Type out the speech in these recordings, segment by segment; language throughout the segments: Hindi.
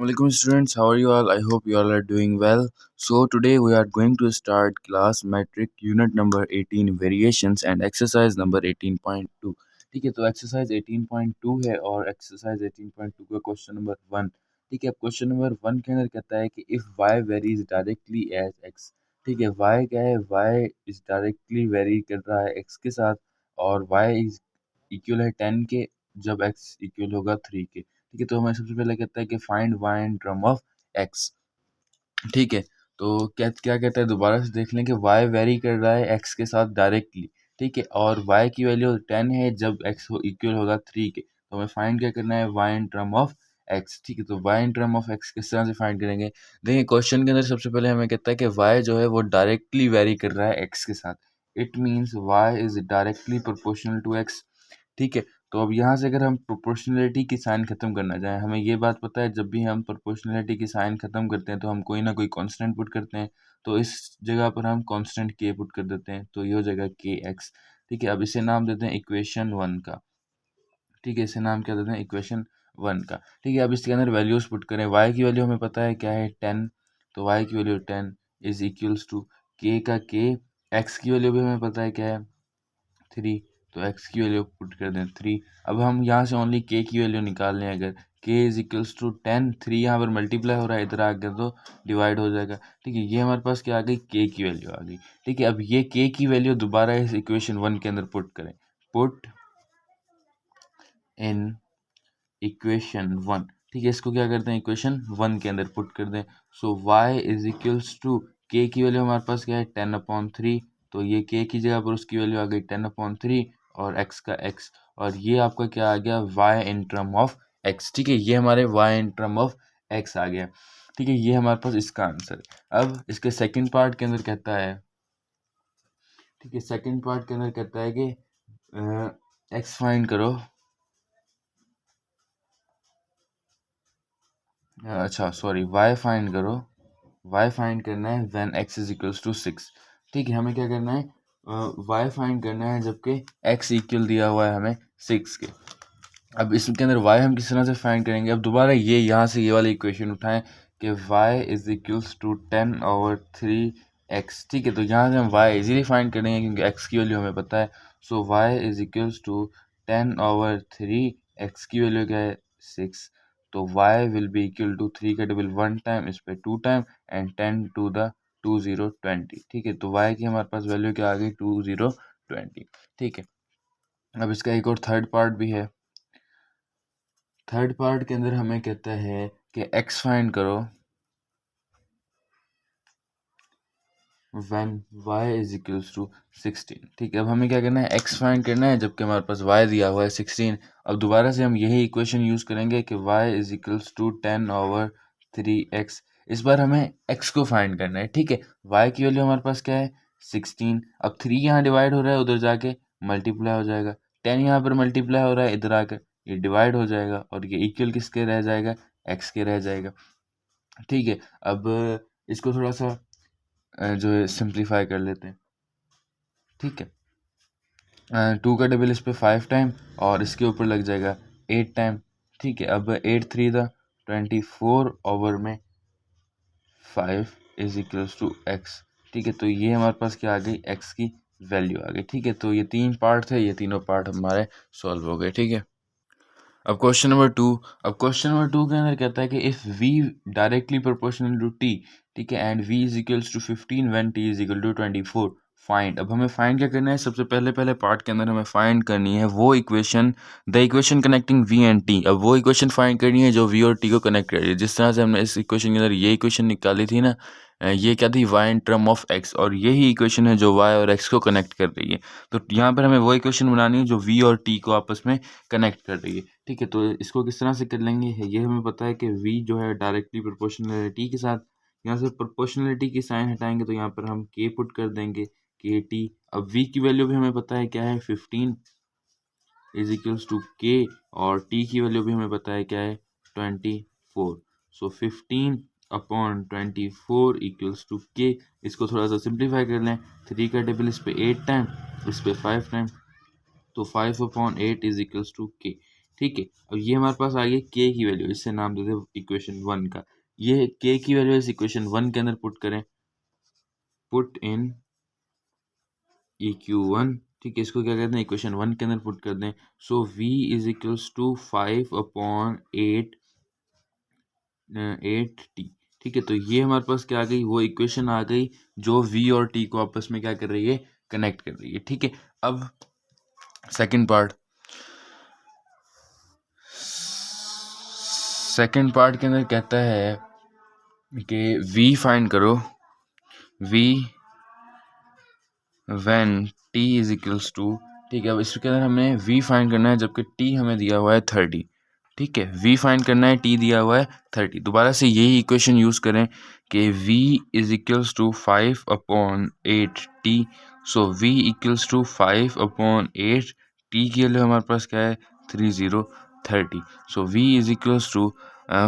Assalamualaikum students, how are you all? I hope you all are doing well. So today we are going to start class metric unit number 18 variations and exercise number 18.2. ठीक है, तो एक्सरसाइज 18.2 है और एक्सरसाइज 18.2 का क्वेश्चन नंबर 1। ठीक है, क्वेश्चन नंबर 1 के अंदर कहता है कि if y varies directly as x। ठीक है, y क्या है, y इज डायरेक्टली वेरी कर रहा है x के साथ और y इज इक्वल है 10 के जब x इक्वल होगा 3 के। ठीक है, तो हमें सबसे पहले कहता है कि find y in term of x। ठीक है, तो क्या क्या कहता है, दोबारा से देख लें कि y वेरी कर रहा है x के साथ डायरेक्टली। ठीक है, और y की वैल्यू 10 है जब x इक्वल होगा 3 के। तो हमें फाइंड क्या करना है, y in term of x। ठीक है, तो y in term of x किस तरह से फाइंड करेंगे। देखिए, क्वेश्चन के अंदर सबसे पहले हमें कहता है कि y जो है वो डायरेक्टली वेरी कर रहा है x के साथ। It means y is directly proportional to x। ठीक है, तो अब यहाँ से अगर हम प्रोपोर्शनलिटी की साइन ख़त्म करना चाहें, हमें ये बात पता है जब भी हम प्रोपोर्शनलिटी की साइन ख़त्म करते हैं तो हम कोई ना कोई कांस्टेंट पुट करते हैं। तो इस जगह पर हम कांस्टेंट के पुट कर देते हैं, तो ये हो जाएगा के एक्स। ठीक है, अब इसे नाम देते हैं इक्वेशन 1 का। ठीक है, इसे नाम क्या देते हैं, इक्वेशन 1 का। ठीक है, अब इसके अंदर वैल्यूज़ पुट करें। y की वैल्यू हमें पता है क्या है, 10। तो y की वैल्यू 10 इज इक्वल्स टू के का के। x की वैल्यू भी हमें पता है क्या है, 3। तो x की वैल्यू पुट कर दें 3। अब हम यहाँ से ओनली k की वैल्यू निकाल लें। अगर k इज इक्वल्स टू 10, 3 यहाँ पर मल्टीप्लाई हो रहा है, इधर आ गया तो डिवाइड हो जाएगा। ठीक है, ये हमारे पास क्या आ गई, k की वैल्यू आ गई। ठीक है, अब ये k की वैल्यू दोबारा इस इक्वेशन 1 के अंदर पुट करें। Put in equation 1। ठीक है, इसको क्या करते हैं, इक्वेशन 1 के अंदर पुट कर दें। So y is equals to k की वैल्यू हमारे पास क्या है, 10/3। तो ये k की जगह पर उसकी वैल्यू आ गई 10/3 और x का x, और ये आपका क्या आ गया, y in term of x। ठीक है, ये हमारे y in term of x आ गया। ठीक है, ये हमारे पास इसका आंसर है। अब इसके सेकंड पार्ट के अंदर कहता है, ठीक है, सेकंड पार्ट के अंदर कहता है कि x फाइंड करो। अच्छा सॉरी, y फाइंड करो। y फाइंड करना है when x is equals to 6। ठीक है, हमें क्या करना है, y फाइंड करना है जबकि x इक्वल दिया हुआ है हमें 6 के। अब इसके अंदर y हम किस तरह से फाइंड करेंगे। अब दोबारा ये यहाँ से ये वाली इक्वेशन उठाएं कि y is equals to 10/3x। ठीक है, तो यहाँ से हम y इजीली फाइंड करेंगे क्योंकि x की वैल्यू हमें पता है। So y is equals to 10/3, x की वैल्यू क्या है, 6। तो y will be equal to 3 का डबल 1 टाइम, इस पे 2 टाइम एंड 10 टू द 2020। ठीक है, तो y की हमारे पास वैल्यू क्या आ गई, 2020। ठीक है, अब इसका एक और थर्ड पार्ट भी है। थर्ड पार्ट के अंदर हमें कहता है कि x फाइंड करो when y is equals to 16। ठीक है, अब हमें क्या करना है, x फाइंड करना है जबकि हमारे पास y दिया हुआ है 16। अब दोबारा से हम यही इक्वेशन यूज़ करेंगे कि y is equals to 10/3x। इस बार हमें x को फाइंड करना है। ठीक है, y की वैल्यू हमारे पास क्या है, 16। अब 3 यहाँ डिवाइड हो रहा है, उधर जाके मल्टीप्लाई हो जाएगा। 10 यहाँ पर मल्टीप्लाई हो रहा है, इधर आकर ये डिवाइड हो जाएगा और ये इक्वल किसके रह जाएगा, x के रह जाएगा। ठीक है, अब इसको थोड़ा सा जो है सिंप्लीफाई कर लेते हैं। ठीक है, 2 का डबल इस पे 5 टाइम और इसके ऊपर लग जाएगा 8 टाइम। ठीक है, अब 8×3 द 24 ओवर में 5 इज इक्वल्स टू x। ठीक है, तो ये हमारे पास क्या आ गई, x की वैल्यू आ गई। ठीक है, तो ये 3 पार्ट थे, ये तीनों पार्ट हमारे सॉल्व हो गए। ठीक है, अब क्वेश्चन नंबर 2। अब क्वेश्चन नंबर 2 के अंदर कहता है कि if v directly proportional to t, ठीक है, and v is equals to 15 when t is equal to 24, find. अब हमें फाइंड क्या करना है, सबसे पहले पहले पार्ट के अंदर हमें फाइंड करनी है वो equation, the equation connecting v and t। अब वो इक्वेशन फाइंड करनी है जो v और t को कनेक्ट कर रही है। जिस तरह से हमने इस इक्वेशन के अंदर ये इक्वेशन निकाली थी ना, ये क्या थी, y in term of x, और यही इक्वेशन है जो y और x को कनेक्ट कर रही है। तो यहाँ पर हमें वो इक्वेशन बनानी है जो v और t को आपस में कनेक्ट कर रही है। ठीक है, तो इसको किस तरह से कर लेंगे, ये हमें पता है कि v जो है डायरेक्टली प्रोपोर्शनल है t के साथ। यहाँ से प्रोपोर्शनलिटी की साइन हटाएंगे तो यहाँ पर हम k पुट कर देंगे, के टी। अब v की वैल्यू भी हमें पता है क्या है, 15 इज इक्वल्स टू k, और t की वैल्यू भी हमें पता है क्या है, 24। सो 15/24 इक्वल्स टू k। इसको थोड़ा सा सिंप्लीफाई कर लें, 3 का टेबल इस पे 8 टाइम, इस पे 5 टाइम, तो 5/8 इज इक्वल्स टू k। ठीक है। अब ये हमारे पास आ गई के की वैल्यू, इससे नाम दे दे इक्वेशन 1 का। ये के की वैल्यू इस इक्वेशन 1 के अंदर पुट करें, पुट इन EQ1, ठीक है, इसको क्या कहते हैं, इक्वेशन 1 के अंदर पुट कर दें। So V is equals to 5/8 8t, ठीक है। तो ये हमारे पास क्या आ गई, वो इक्वेशन आ गई जो V और T को आपस में क्या कर रही है, कनेक्ट कर रही है, ठीक है। अब सेकंड पार्ट, सेकंड पार्ट के अंदर कहता है कि V फाइंड करो, V when t is equals to, ठीक है। अब इसके अंदर हमें v फाइंड करना है जबकि t हमें दिया हुआ है 30, ठीक है। v फाइंड करना है, t दिया हुआ है 30। दोबारा से यही इक्वेशन यूज करें कि v is equals to 5/8t। So v equals to 5/8, t के लिए हमारे पास क्या है 30। So v is equals to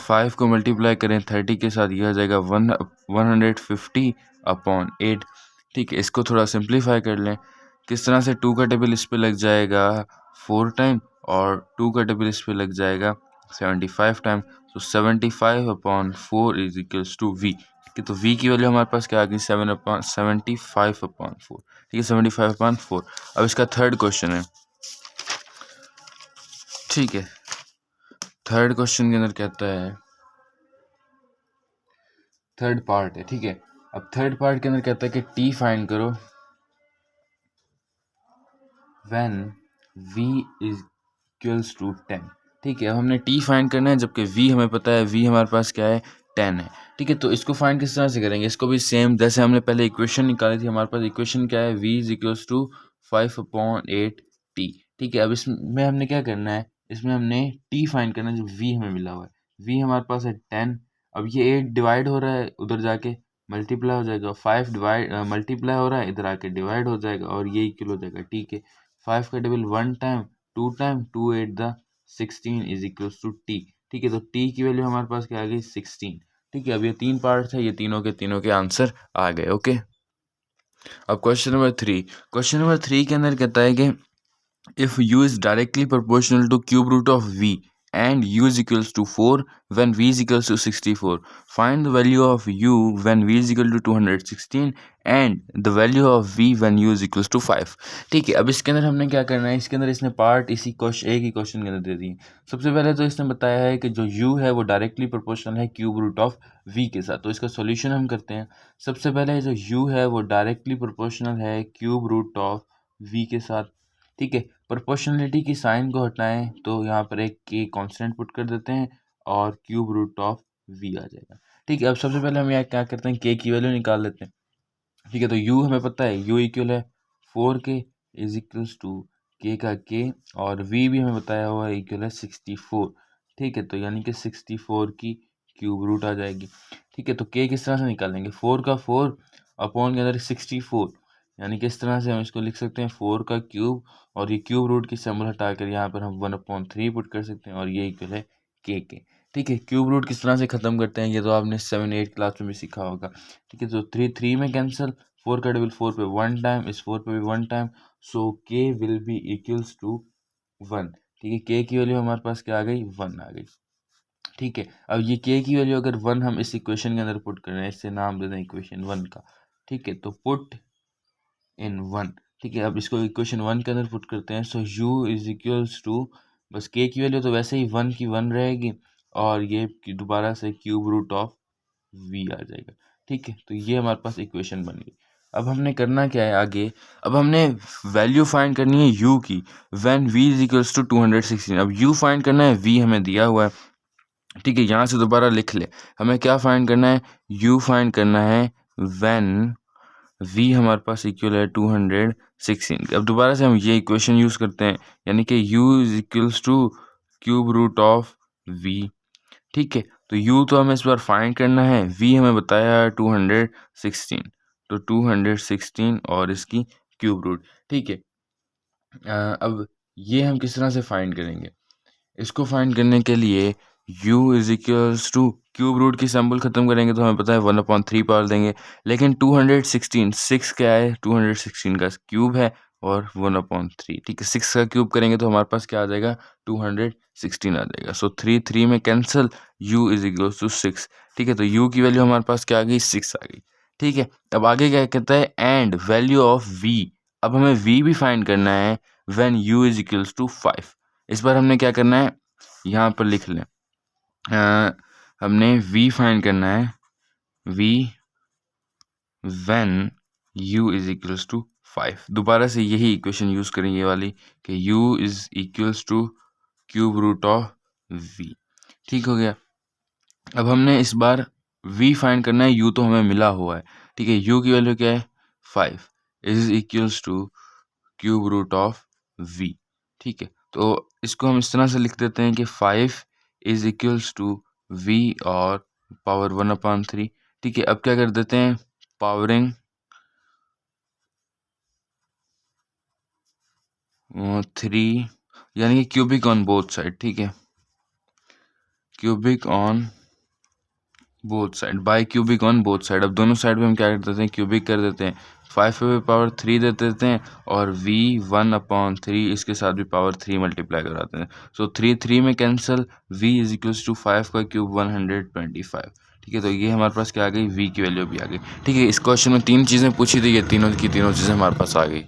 5 को मल्टीप्लाई करें 30 के साथ, यह आ जाएगा 150/8, ठीक है। इसको थोड़ा सिंप्लीफाई कर लें, किस तरह से 2 का टेबल इस पे लग जाएगा 4 टाइम और 2 का टेबल इस पे लग जाएगा 75 टाइम। तो 75/4 इज इक्वल्स टू v, ठीक है। तो v की वैल्यू हमारे पास क्या आ गई 75/4, ठीक है, 75/4। अब इसका थर्ड क्वेश्चन है, ठीक है। थर्ड क्वेश्चन के अंदर कहता है, थर्ड पार्ट है, ठीक है। अब थर्ड पार्ट के अंदर कहता है कि t फाइंड करो when v is equals to 10, ठीक है। अब हमने t फाइंड करना है जबकि v हमें पता है, v हमारे पास क्या है 10 है, ठीक है। तो इसको फाइंड किस तरह से करेंगे, इसको भी सेम जैसे हमने पहले इक्वेशन निकाली थी, हमारे पास इक्वेशन क्या है, v is equals to 5/8t, ठीक है। अब इसमें हमने क्या करना है, इसमें हमने t फाइंड करना है जो v हमें मिला हुआ है। v हमारे पास है 10, अब ये 8 डिवाइड हो रहा है, उधर जाके मल्टीप्लाई हो जाएगा, 5 डिवाइड मल्टीप्लाई हो रहा है, इधर आके डिवाइड हो जाएगा और ये इक्वल हो जाएगा, ठीक है। 5 का table 1 time 2 time 2 8 the 16 is equals to t, ठीक है। तो t की वैल्यू हमारे पास क्या आ गई 16, ठीक है। अब ये 3 पार्ट है, ये तीनों के आंसर आ गए, ओके। अब क्वेश्चन नंबर 3, क्वेश्चन नंबर 3 के अंदर कहता है कि if u is directly proportional to cube root of v and u is equals to 4 when v is equals to 64, find the value of u when v is equal to 216 and the value of v when u is equals to 5, ठीक है। अब इसके अंदर हमने क्या करना है, इसके अंदर इसने पार्ट इसी क्वेश्चन एक ही क्वेश्चन के अंदर दे दिए। सबसे पहले तो इसने बताया है कि जो u है वो डायरेक्टली प्रोपोर्शनल है क्यूब रूट ऑफ v के साथ, तो इसका सॉल्यूशन हम करते हैं। सबसे पहले जो u है वो डायरेक्टली प्रोपोर्शनल है क्यूब रूट ऑफ v के साथ, ठीक है। प्रोपोर्शनलिटी की साइन को हटाएं तो यहाँ पर एक के कांस्टेंट पुट कर देते हैं और क्यूब रूट ऑफ वी आ जाएगा, ठीक है। अब सबसे पहले हम यहाँ क्या करते हैं, के की वैल्यू निकाल लेते हैं, ठीक है। तो u हमें पता है, u इक्वल है 4k इज इक्वल्स टू के का k, और v भी हमें बताया हुआ है इक्वल है 64, ठीक है। तो यानी कि 64 की क्यूब रूट आ जाएगी, ठीक है। तो k किस तरह से निकालेंगे, 4 का 4 अपॉन के अंदर 64, यानी कि इस तरह से हम इसको लिख सकते हैं 4 का क्यूब, और ये क्यूब रूट की सिंबल हटाकर यहाँ पर हम 1/3 पुट कर सकते हैं और ये इक्वल है के, ठीक है। क्यूब रूट किस तरह से ख़त्म करते हैं ये तो आपने 7-8 क्लास में भी सीखा होगा, ठीक है। तो 3 में कैंसिल, 4 का टेबल 4 पे 1 टाइम, इस 4 पे भी 1 टाइम, सो के विल बी इक्वल्स टू 1, ठीक है। के की वैल्यू हमारे पास क्या आ गई 1 आ गई, ठीक है। अब ये के की वैल्यू अगर 1 हम इस इक्वेशन के अंदर पुट कर रहे हैं, इससे नाम दे दें इक्वेशन 1 का, ठीक है। तो पुट इन 1, ठीक है। अब इसको इक्वेशन 1 के अंदर पुट करते हैं। सो u इज इक्वल्स टू, बस k की वैल्यू तो वैसे ही 1 की 1 रहेगी और ये दोबारा से क्यूब रूट ऑफ v आ जाएगा, ठीक है। तो ये हमारे पास इक्वेशन बन गई। अब हमने करना क्या है आगे, अब हमने वैल्यू फाइंड करनी है u की when v is equals to 216। अब u फाइंड करना है, v हमें दिया हुआ है, ठीक है। यहाँ से दोबारा लिख ले, हमें क्या फाइंड करना है, u फाइंड करना है व्हेन v हमारे पास इक्वल है 216। अब दोबारा से हम ये इक्वेशन यूज़ करते हैं, यानी कि u is equals to cube root of v, ठीक है। तो u तो हमें इस बार फाइंड करना है, v हमें बताया है 216, तो 216 और इसकी क्यूब रूट, ठीक है। अब ये हम किस तरह से फाइंड करेंगे, इसको फाइंड करने के लिए u is equals to cube root की सिंबल ख़त्म करेंगे तो हमें पता है 1/3 पावर देंगे, लेकिन 216 6 क्या है, 216 का क्यूब है और 1/3। ठीक है, 6 का क्यूब करेंगे तो हमारे पास क्या आ जाएगा, 216 आ जाएगा। सो 3 में cancel, u is equal to 6। ठीक है, तो u की वैल्यू हमारे पास क्या आ गई, 6 आ गई। ठीक है, अब आगे क्या कहता है, एंड वैल्यू ऑफ v। अब हमें v भी फाइंड करना है when u is equals to 5। इस बार हमने क्या करना है, यहाँ पर लिख लें, हमने v फाइंड करना है, v when u is equals to 5। दोबारा से यही इक्वेशन यूज करेंगे, ये वाली, कि u is equals to cube root of v। ठीक हो गया। अब हमने इस बार v फाइंड करना है, u तो हमें मिला हुआ है। ठीक है, u की वैल्यू क्या है, 5 is equals to cube root of v। ठीक है, तो इसको हम इस तरह से लिख देते हैं कि 5 इज इक्वल्स टू v और पावर 1/3। ठीक है, अब क्या कर देते हैं, पावरिंग 3, यानी कि क्यूबिक ऑन बोथ साइड। ठीक है, cubic on both side, by cubic on both side. अब दोनों साइड पे हम क्या कर देते हैं, क्यूबिक कर देते हैं, 5 पे पावर 3 दे देते हैं और v 1/3 इसके साथ भी पावर 3 मल्टीप्लाई कराते हैं। सो 3 में cancel, v is equals to 5 का क्यूब 125। ठीक है, तो ये हमारे पास क्या आ गई, v की वैल्यू भी आ गई। ठीक है, इस क्वेश्चन में 3 चीज़ें पूछी थी, ये तीनों की तीनों चीज़ें हमारे पास आ गई।